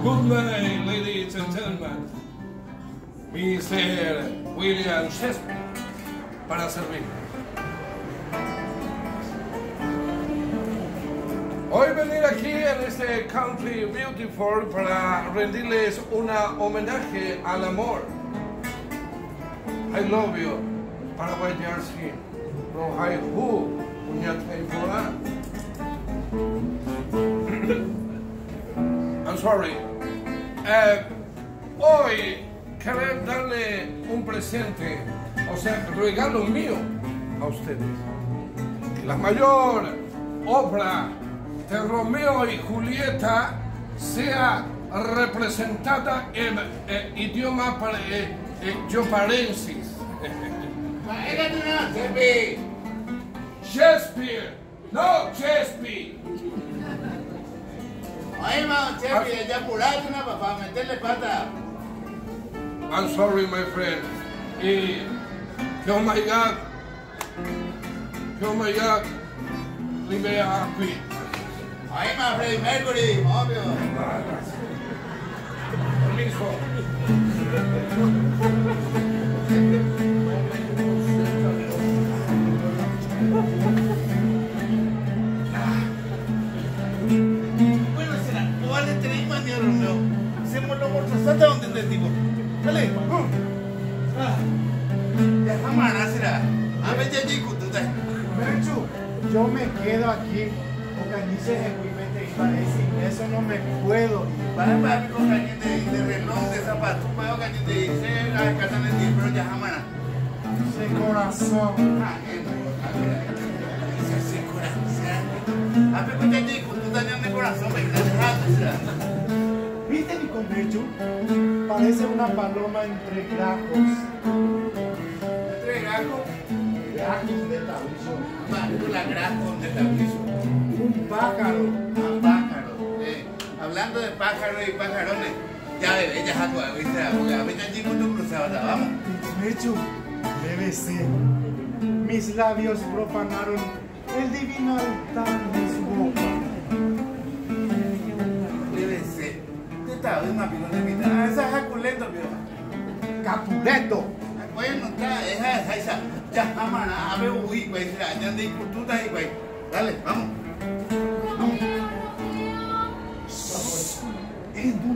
Good night, ladies and gentlemen. Mr. William Shakespeare, para servir. Hoy venir aquí en este Country Beautiful para rendirles una homenaje al amor. I love you, Paraguay Jersey, from High Who, I'm sorry. Hoy querer darle un presente, o sea, regalo mío a ustedes. La mayor obra de Romeo y Julieta sea representada en idioma yoparensis. Shakespeare, no Shakespeare. Oye, mano, Shakespeare, ya apurate una papá, meterle pata. I'm sorry, my friend. Oh my God. Oh my God. Leave me happy. Oye, ma, Freddie Mercury, obvio. Permiso. Bueno, será, no vale tener manía, Romeo. Hacemos los bolsos hasta donde te digo. Dale, ya jamás será. A ver, ya llego, tú estás. Merchu, yo me quedo aquí. Organice ejecutivamente y parece, eso no me puedo. Para con cañón de reloj, de zapatos, para cañón de cera, de catán de pero ya jamás. Ese corazón. Ese corazón. A ver, pues ya llego, tú estás de corazón, me quedas dejando, será. ¿Viste mi convercho? Parece una paloma entre grajos. ¿Entre grajos? Grajos de tabuizo. La grajos de tabuizo. Un pájaro. Ah, pájaro. Hablando de pájaros y pajarones, ya bebé, ya jaco, ¿viste? A ver, ya llego tú cruzado, vamos. Convercho, me besé. Mis labios profanaron el divino altar de su boca. Una pilonita. Esa es Capuleto, viejo. Capuleto. Bueno, esa. Ya, jamás, a ver, uy, güey, ya de cultura ahí, güey. Dale, vamos.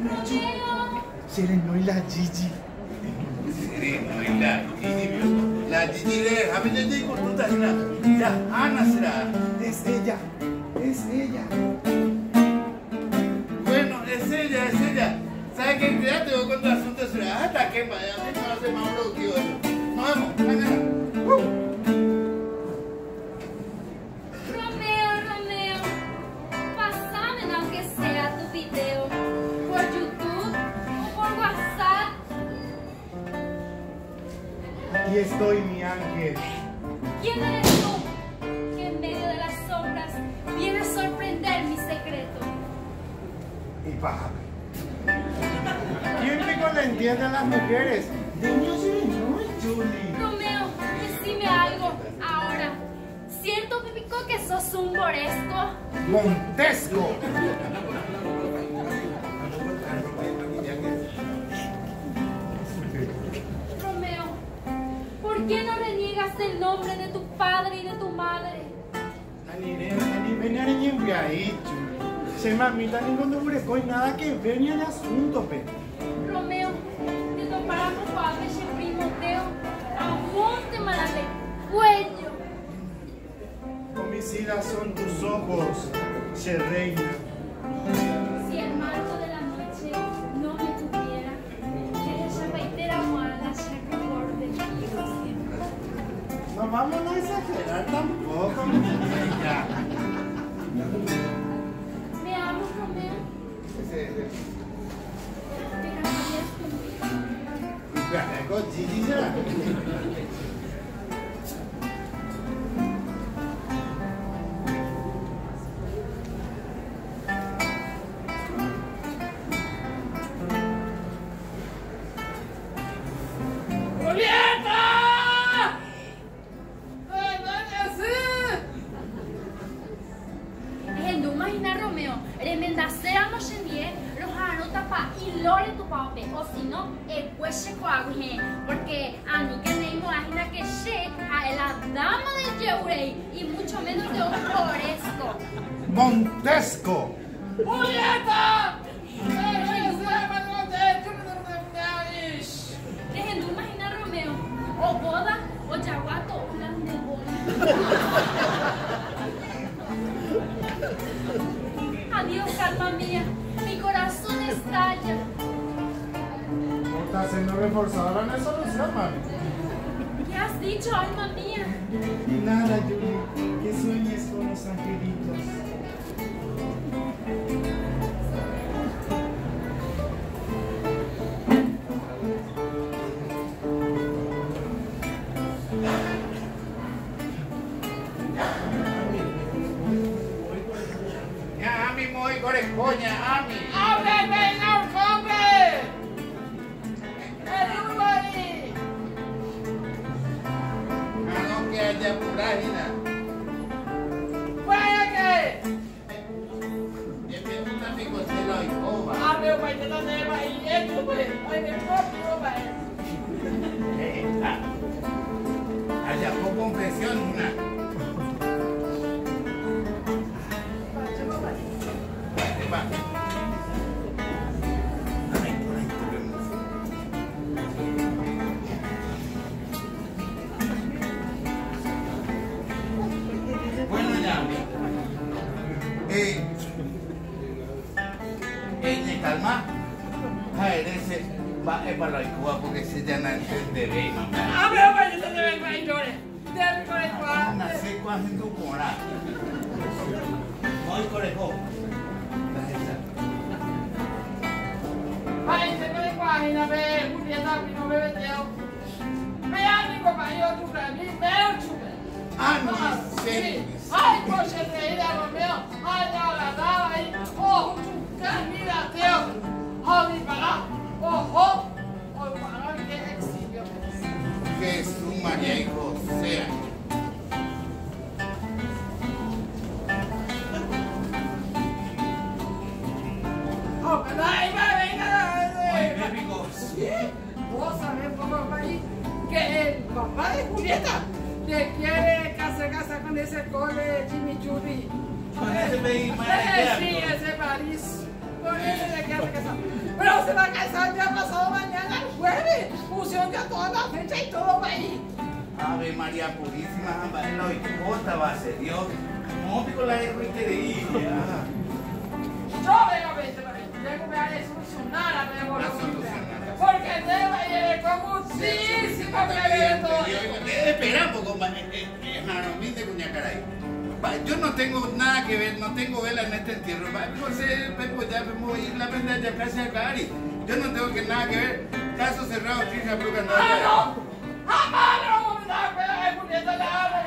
Merchu. Sereno y la Gigi. Sereno y la Gigi, viejo. La Gigi de, a ver, ya de cultura, ya, Ana será. Es ella. Es ella. Bueno, es ella. ¿Sabes qué? Cuídate con tu asunto, será hasta que vaya, que no va a ser más productivo. Nos vemos, mañana. Romeo, pasame aunque sea tu video por YouTube o por WhatsApp. Aquí estoy, mi ángel. ¿Quién eres tú que en medio de las sombras vienes a sorprender mi secreto? Y pájame. ¿Quién pico le entiende a las mujeres? Niños y no, Julie. Romeo, decime algo ahora. ¿Cierto, Pipico, que sos un moresco? Montesco. Romeo, ¿por qué no reniegas el nombre de tu padre y de tu madre? Se mamita, ni cuando no nada que ver ni el asunto, pe. Romeo, te toparamos para ese primoteo a monte malale cuello. Homicidas son tus ojos, se reina. Si el marco de la noche no me tuviera, que esa peitera mala se recorde siempre. No vamos a exagerar tampoco, muchacha. Me amo, Romeo. Con Gigi será. Romeo, remendacera no se nie, los tapa y lore tu pape, o si no, el cueche coagüe, porque a mí que me imagina que she a la dama de Yeurey y mucho menos de un floresco. Montesco. ¡Julieta! Dejen de imaginar Romeo, o boda, o yaguato, o plan de bola. Adiós, alma mía, mi corazón estalla. Estás siendo reforzada en la solución, mami. ¿Qué has dicho, alma mía? Nada, Yuri, que sueñes con los angelitos. Ya, Ami, muy corecoña, Ami. ¡Abre, venga, hombre! ¡El ahí! No que haya purágina. ¡Juegue! Y me gusta mi cocelo y coba. ¡Abre, güey, te lo debo ahí! ¡Eso, güey! ¡Ay, me propio, güey! Haya poco confesión, una. Va. Ay, por ahí corremos. Bueno, ya. ¿Me calma? A ver, ese va para la Cuba porque se ya no entenderé, mamá. ¡Abre, güey, te lo debo ahí, Lore! ¡Debe correr, Una seco haciendo cora. Muy corejo. ¡Ay, se me página, ve! ¡Julieta, no me metió! ¡Vea, mi compañero, tu mí! ¡Veo, chupe! Ah, no, sí. ¡Ay, coche de ir a Romeo! ¡Ay, no, la daba ahí! ¡Oh, chuca, mira, Teo! ¡Oh, mi para! ¡Oh! ¡Oh, para, qué exilio! Jesús, María y José. ¡Oh, venga! Muy bien, Sí, vos sabés, papá, ahí, que el papá de Julieta le quiere casar con ese cole Jimmy Judy. Con ese baby, Sí, ese París. Con él le quiere casar. Pero se va a casar ya pasado mañana, el jueves. Pusieron ya toda la fecha y todo va ahí. Ave María Purísima, Ambarelo y Cota va a ser Dios. No, pico la de increíble. Yo vengo a verte, tengo que solucionar a mi amor. La solucionar. Porque debe ir con muchísimo crédito. Espera un poco, Jaromín de Cuñacaray. Yo no tengo nada que ver, no tengo vela en este entierro. José, Pepo, ya vamos a ir la prenda ya casi a Cari. Yo no tengo que nada que ver. Caso cerrado, Trija Bruca, no. ¡Ah, no! ¡Jamás no vamos a dar pena de Julieta la habla!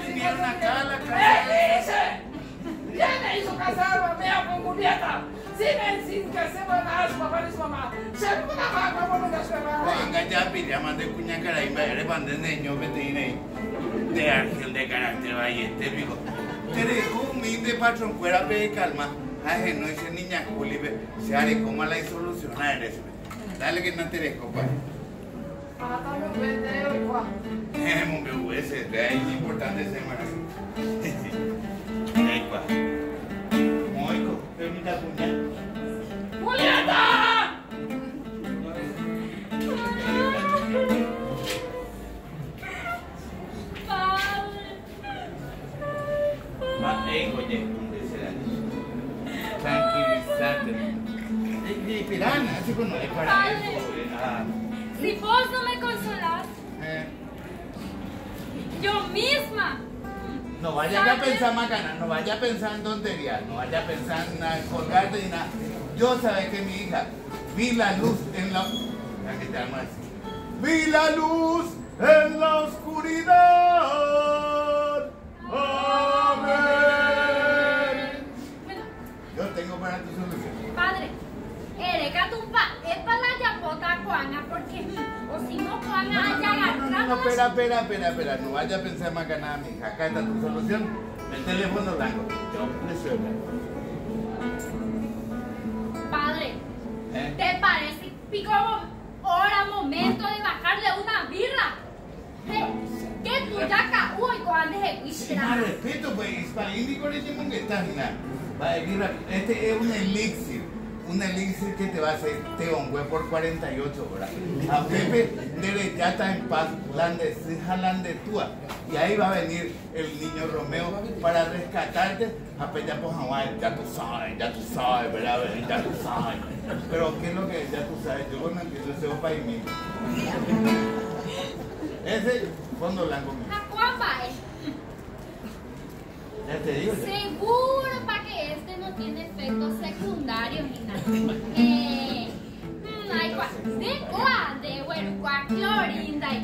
Vinieron acá a la casa. ¿Qué dice? ¿Quién le hizo casar a Romeo con Julieta? Sin que sepa nada su papá ni su mamá. Se me va a bajar como una suegra. Venga ya, pidamos de Cuñacaray, me haré pan de niño, vete de Argel de carácter valiente, pico. Te dejo humilde patrón, fuera de calma. Ay, no dice niña Juli, se haré como la solucionar eso. Dale que no te dejo, pa. Mátame un vendeo igual. Hombre, ese es importante semana. Ahí va. Moico, venida cuña. ¡Julieta! Oye, tranquilízate. Pirana, así que no es para eso. Si vos no me consolás, yo misma. No vaya a pensar macana, no vaya a pensar en tonterías, no vaya a pensar en colgarte ni nada. Yo sabes que mi hija vi la luz en la... Aquí te vamos a decir. Vi la luz en la oscuridad. Amén. Bueno, Yo tengo para tu solución. padre, erecatumpa, es para la yapota Juana, porque o si no Juana haya agarrado. Espera, no vaya a pensar macana, mi hija. Acá está tu solución. El teléfono blanco. Yo resuelvo. Padre, Más respeto, pues, para índico le tengo que estar nada. Va a venir rápido. Este es un elixir que te va a hacer teongüe por 48 horas. A Pepe derechata en paz, landetúa. Y ahí va a venir el niño Romeo para rescatarte. Apenas pues ya tú sabes, ¿verdad? Ya tú sabes. Pero ¿qué es lo que ya tú sabes? Yo no entiendo ese opa y mí. Ese fondo blanco mío. ¿A cuál va? Ya te digo. Seguro para que este no tiene efectos secundarios ni nada. Ay, de huercua, clorinda y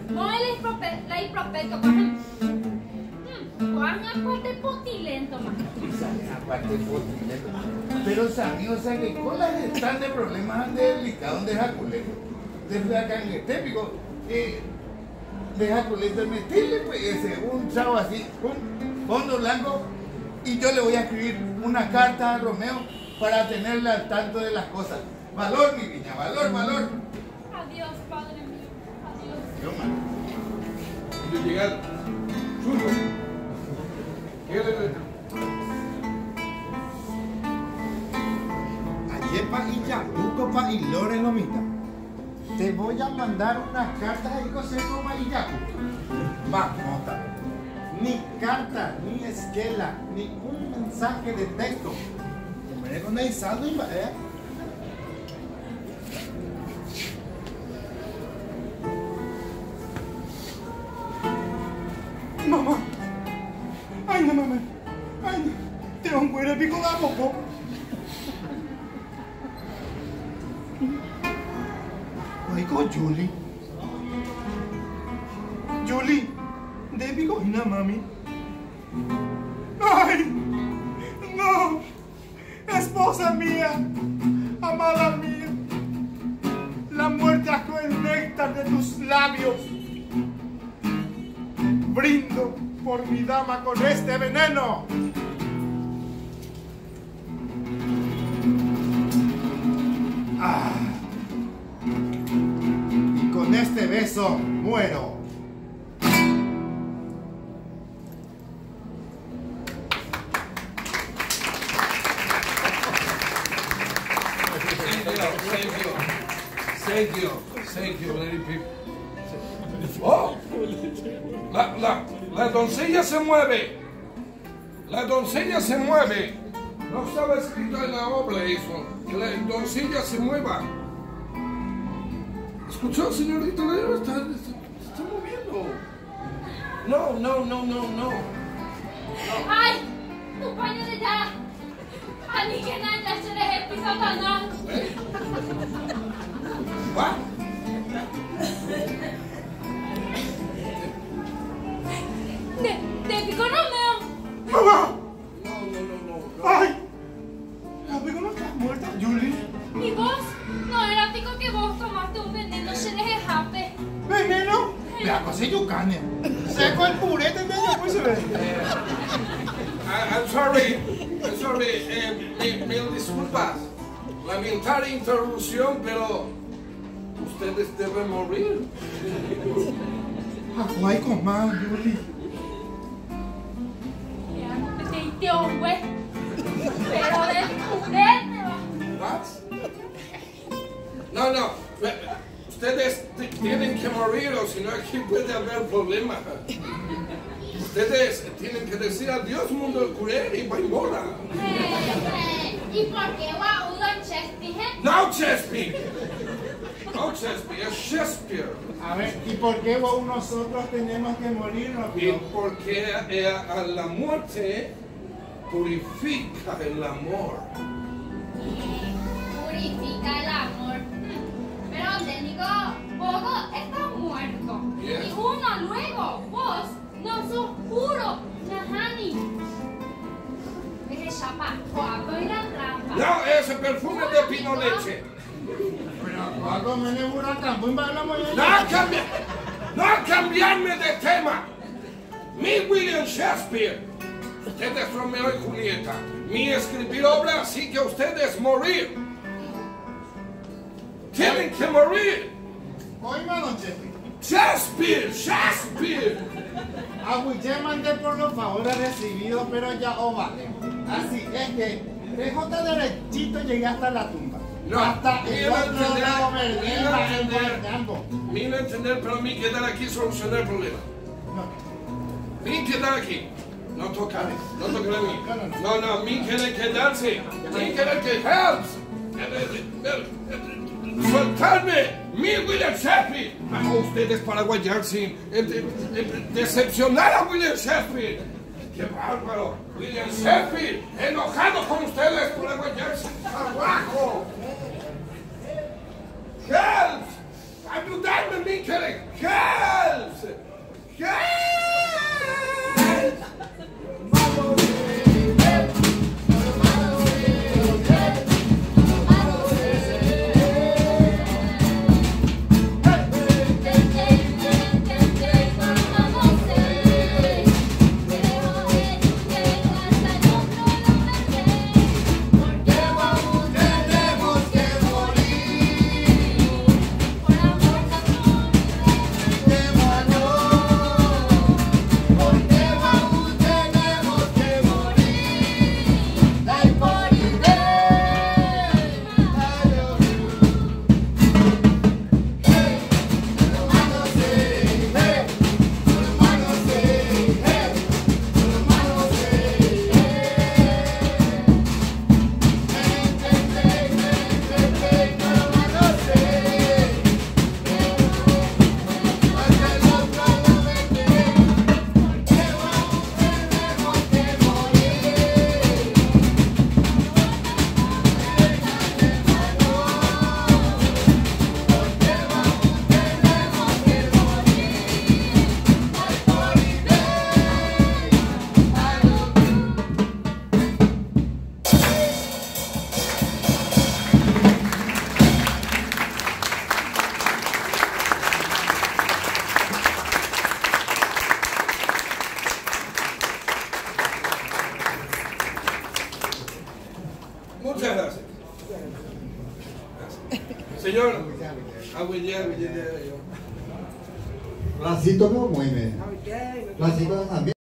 no la ipropeto, aparte potilento más. Aparte potilento. Pero Sami, o sea que con las están de problemas delicados de jaculeto. Desde acá en el típico, de jaculeto meterle pues ese, un chavo así, un fondo blanco, y yo le voy a escribir una carta a Romeo para tenerle al tanto de las cosas. Valor, mi niña, valor. Adiós, padre mío. Adiós. Yo, man. Yo llegar. Chulo. ¿Qué le Ayepa y Yacuco pa y Lore Lomita. Te voy a mandar unas cartas de consejo pa y Yacuco. Vamos, ni carta, ni esquela, ni un mensaje de texto. Te me con el saldo y va, Mamá. Ay, no, mamá. Ay, no. Te un güero pico la popó. Ay, con Julie. Julie, de pico una mami. Ay, no. Esposa mía, amada mía. La muerte asco el néctar de tus labios. Brindo por mi dama con este veneno. Y con este beso muero. Thank you, lady people. Oh, la doncella se mueve. La doncella se mueve. No estaba escrito en la obra eso, que la doncella se mueva. ¿Escuchó, señorita? Está moviendo. No. Ay, tu paño de ya. Ani que nada se les empieza a ¿What? De pico Romeo. ¡Mamá! No. ¡Ay! ¿La pico no está muerta, Julie? ¿Y vos? No era pico que vos tomaste un veneno, se les escape. ¿Veneno? La cosa yucane. Seco el purete de ella, pues se ve. I'm sorry. Mil disculpas. Lamentar interrupción, pero ustedes deben morir. Aguay con más, Julie. Güey. Pero del purete va. What? No. Ustedes tienen que morir o si no aquí puede haber problemas. Ustedes tienen que decir adiós mundo del curé y vaimora. ¿Y por qué va Udo Chespie? No Chespie, es Shakespeare. A ver, ¿y por qué vos nosotros tenemos que morir? Y porque a la muerte purifica el amor. Purifica el amor. Pero te digo, vos estás muerto. Yes. Y uno luego, vos no sos puro, Nahani. Ese chapaco y la trampa. No, ese perfume de pino leche. Pero algo me le huracán, pues hablamos de No cambiarme de tema. Mi William Shakespeare. Ustedes Romeo y Julieta. Mi escribir obra, así que ustedes morir. Tienen que morir. Oiga, don Chepi. Shakespeare. Aguillé mandé por los favores recibidos, pero ya vale. Así es que PJ derechito llegué hasta la tumba. No, hasta el otro lado Mira entender, pero mí quedar aquí solucionar el problema. Mí quedar aquí. No tocar a mí. No, mí quiere quedarse. Mí quiere que helps. ¡Soltarme! ¡Mi William Shakespeare! ¡A ustedes paraguayar sin decepcionar a William Shakespeare! ¡Qué bárbaro! ¡William Shakespeare! ¡Enojado con ustedes paraguayar sin trabajo! ¡Help! ¡Ayudarme, Miquel! ¡Help! ¡Help! Muchas gracias. Señor, Racito no mueve. Racito también.